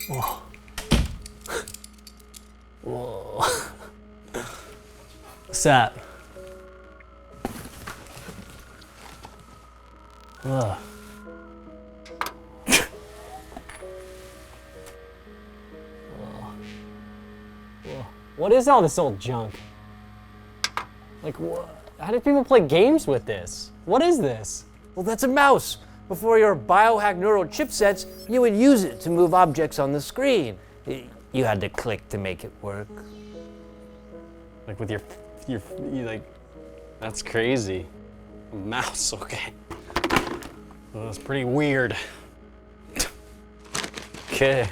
Whoa. Whoa. What's that? Ugh. What is all this old junk? Like, how do people play games with this? What is this? Well, that's a mouse. Before your biohack neural chipsets, you would use it to move objects on the screen. You had to click to make it work. Like with you like, that's crazy. A mouse, okay. Well, that's pretty weird. Okay.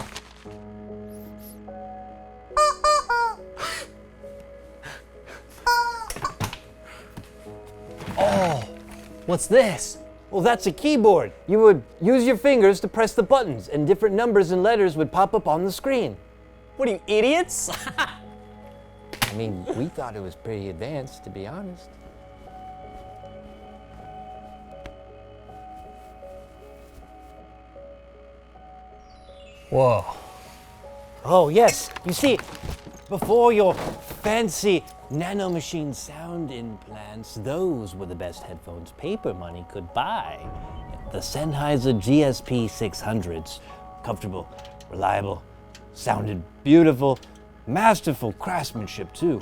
Oh, what's this? Well, that's a keyboard. You would use your fingers to press the buttons, and different numbers and letters would pop up on the screen. What are you, idiots? I mean, we thought it was pretty advanced, to be honest. Whoa. Oh, yes. You see, before your fancy nanomachine sound implants, those were the best headphones paper money could buy. The Sennheiser GSP 600s. Comfortable, reliable, sounded beautiful, masterful craftsmanship, too.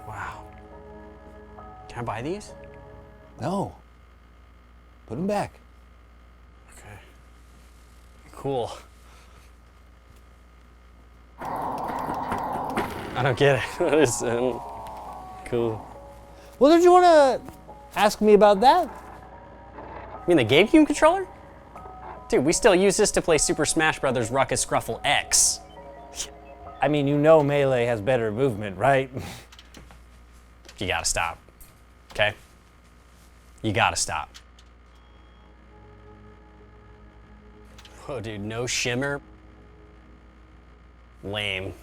Wow. Can I buy these? No. Put them back. Okay. Cool. I don't get it. What is cool. Well, don't you want to ask me about that? You mean the GameCube controller? Dude, we still use this to play Super Smash Bros. Ruckus Scruffle X. I mean, you know Melee has better movement, right? You gotta stop, okay? You gotta stop. Whoa, dude, no shimmer? Lame.